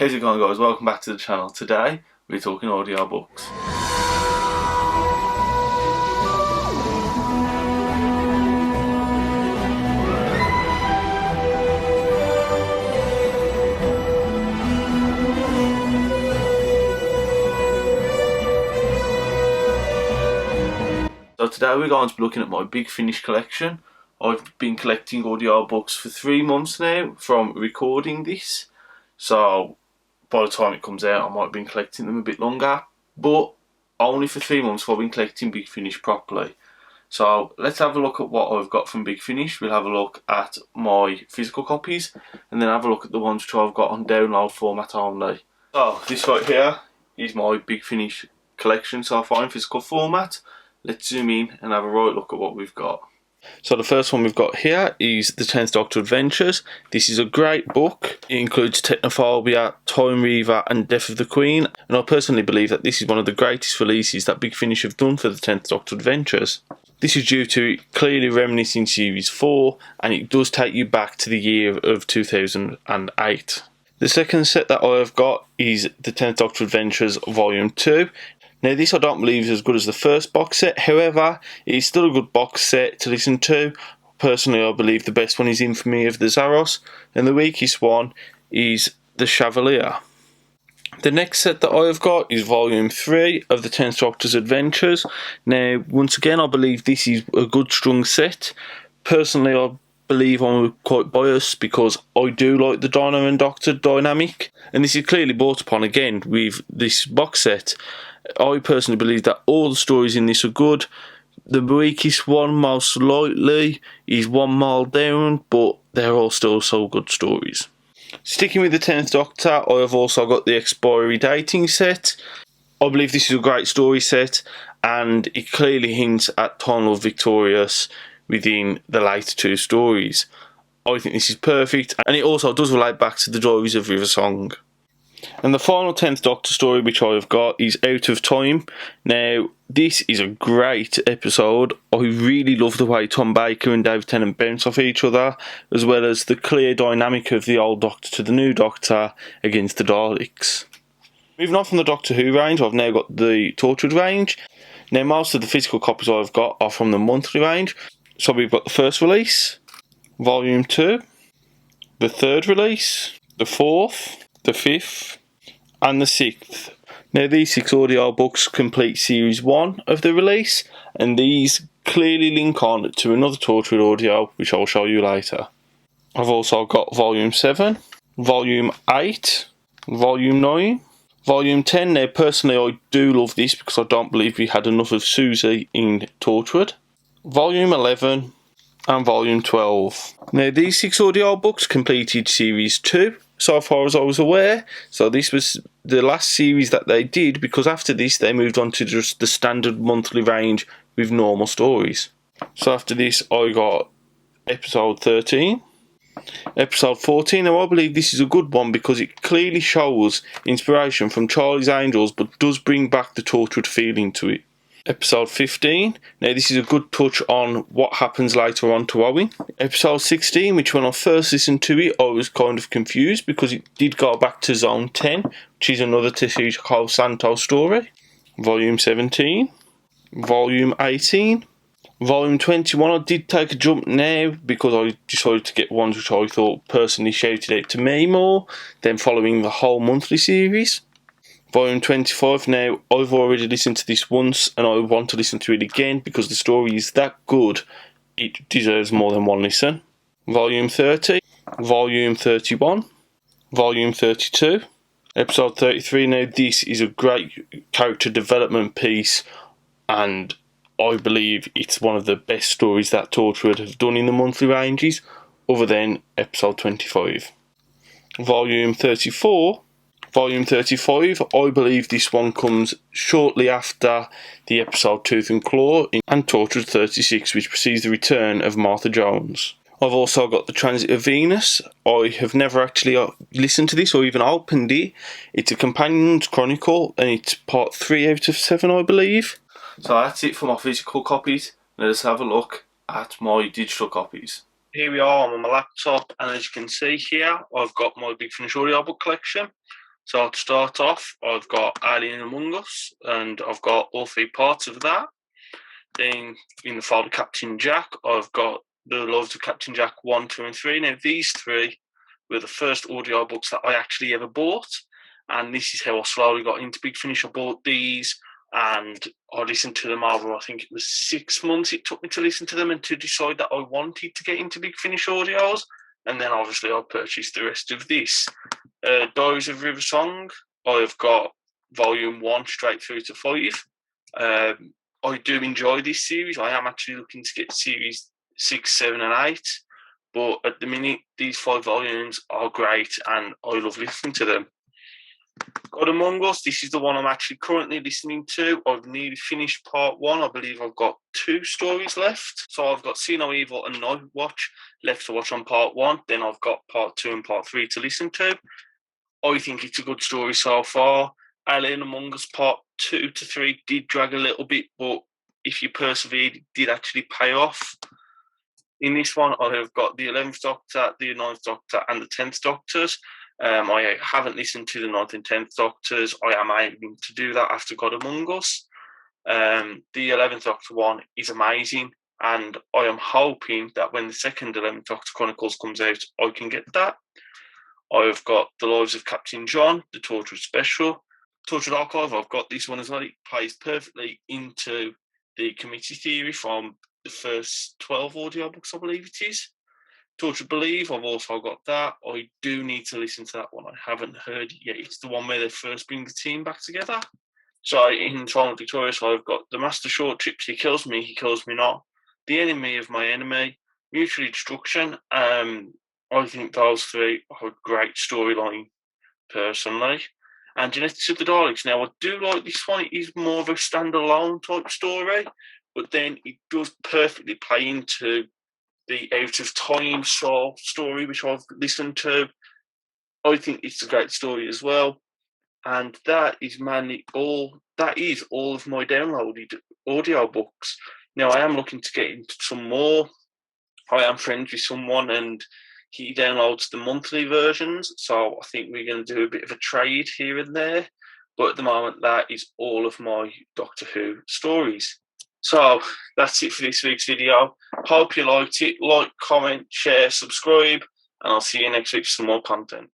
How's it going, guys? Welcome back to the channel. Today we're talking audiobooks. So today we're going to be looking at my Big Finish collection. I've been collecting audiobooks for 3 months now from recording this. So by the time it comes out I might have been collecting them a bit longer. But only for 3 months I've been collecting Big Finish properly. So let's have a look at what I've got from Big Finish. We'll have a look at my physical copies and then have a look at the ones which I've got on download format only. So this right here is my Big Finish collection so far in physical format. Let's zoom in and have a right look at what we've got. So the first one we've got here is The 10th Doctor Adventures. This is a great book. It includes Technophobia, Time Reaver and Death of the Queen. And I personally believe that this is one of the greatest releases that Big Finish have done for The 10th Doctor Adventures. This is due to it clearly reminiscing Series 4 and it does take you back to the year of 2008. The second set that I have got is The 10th Doctor Adventures Volume 2. Now this I don't believe is as good as the first box set, however it is still a good box set to listen to. Personally I believe the best one is Infamy of the Zaros and the weakest one is The Chevalier. The next set that I have got is Volume 3 of the 10th Doctor's Adventures. Now once again I believe this is a good strong set. Personally I believe I'm quite biased because I do like the Dino and Doctor dynamic and this is clearly brought upon again with this box set. I personally believe that all the stories in this are good. The weakest one, most likely, is One Mile Down, but they're all still so good stories. Sticking with the 10th Doctor, I have also got the Expiry Dating set. I believe this is a great story set, and it clearly hints at Time Lord Victorious within the later 2 stories. I think this is perfect, and it also does relate back to the Diaries of River Song. And the final 10th Doctor story which I have got is Out of Time. Now this is a great episode. I really love the way Tom Baker and David Tennant bounce off each other, as well as the clear dynamic of the old Doctor to the new Doctor against the Daleks. Moving on from the Doctor Who range, I've now got the Torchwood range. Now most of the physical copies I've got are from the monthly range. So we've got the first release, Volume 2, the third release, the fourth, the 5th and the 6th. Now these 6 audio books complete Series 1 of the release and these clearly link on to another Torchwood audio which I'll show you later. I've also got Volume 7, Volume 8, Volume 9, Volume 10. Now personally I do love this because I don't believe we had enough of Susie in Torchwood. Volume 11 and Volume 12. Now these 6 audio books completed Series 2 so far as I was aware, so this was the last series that they did because after this they moved on to just the standard monthly range with normal stories. So after this I got episode 13, episode 14. Now I believe this is a good one because it clearly shows inspiration from Charlie's Angels but does bring back the Torchwood feeling to it. Episode 15. Now this is a good touch on what happens later on to Owen. Episode 16, which when I first listened to it I was kind of confused because it did go back to Zone 10, which is another Tetsuko Santo story. Volume 17. Volume 18. Volume 21 I did take a jump now because I decided to get ones which I thought personally shouted out to me more than following the whole monthly series. Volume 25, now I've already listened to this once and I want to listen to it again because the story is that good, it deserves more than one listen. Volume 30, Volume 31, Volume 32, Episode 33. Now this is a great character development piece and I believe it's one of the best stories that Torchwood have done in the monthly ranges other than Episode 25. Volume 34. Volume 35, I believe this one comes shortly after the episode Tooth and Claw and Torchwood 36, which precedes the return of Martha Jones. I've also got The Transit of Venus. I have never actually listened to this or even opened it. It's a Companion's Chronicle and it's part 3 out of 7 I believe. So that's it for my physical copies. Let us have a look at my digital copies. Here we are, I'm on my laptop and as you can see here I've got my Big Finish audiobook collection. So to start off, I've got Alien Among Us, and I've got all 3 parts of that. Then in the folder Captain Jack, I've got The Lives of Captain Jack 1, 2, and 3. Now these 3 were the first audio books that I actually ever bought, and this is how I slowly got into Big Finish. I bought these, and I listened to them over, I think it was 6 months it took me to listen to them and to decide that I wanted to get into Big Finish audios. And then obviously I purchased the rest of this. Diaries of River Song, I've got volume 1 straight through to 5. I do enjoy this series. I am actually looking to get series 6, 7, and 8. But at the minute, these 5 volumes are great and I love listening to them. God Among Us, this is the one I'm actually currently listening to. I've nearly finished part 1. I believe I've got 2 stories left. So I've got See No Evil and Night Watch left to watch on part 1. Then I've got part 2 and part 3 to listen to. I think it's a good story so far. Alien Among Us part 2 to 3 did drag a little bit, but if you persevered, it did actually pay off. In this one, I have got the 11th Doctor, the 9th Doctor, and the 10th Doctors. I haven't listened to the 9th and 10th Doctors. I am aiming to do that after God Among Us. The 11th Doctor one is amazing, and I am hoping that when the second 11th Doctor Chronicles comes out, I can get that. I've got The Lives of Captain John, the Tortured Special. Tortured Archive, I've got this one as well. It plays perfectly into the committee theory from the first 12 audiobooks, I believe it is. Tortured Believe, I've also got that. I do need to listen to that one. I haven't heard it yet. It's the one where they first bring the team back together. So in Trial of Victorious, I've got The Master Short Trips, He Kills Me Not, The Enemy of My Enemy, Mutual Destruction. I think those 3 are a great storyline, personally. And Genetics of the Daleks. Now, I do like this one. It is more of a standalone type story, but then it does perfectly play into the Out of Time story, which I've listened to. I think it's a great story as well. And that is all of my downloaded audiobooks. Now, I am looking to get into some more. I am friends with someone, and he downloads the monthly versions, so I think we're going to do a bit of a trade here and there. But at the moment, that is all of my Doctor Who stories. So that's it for this week's video. Hope you liked it. Like, comment, share, subscribe, and I'll see you next week for some more content.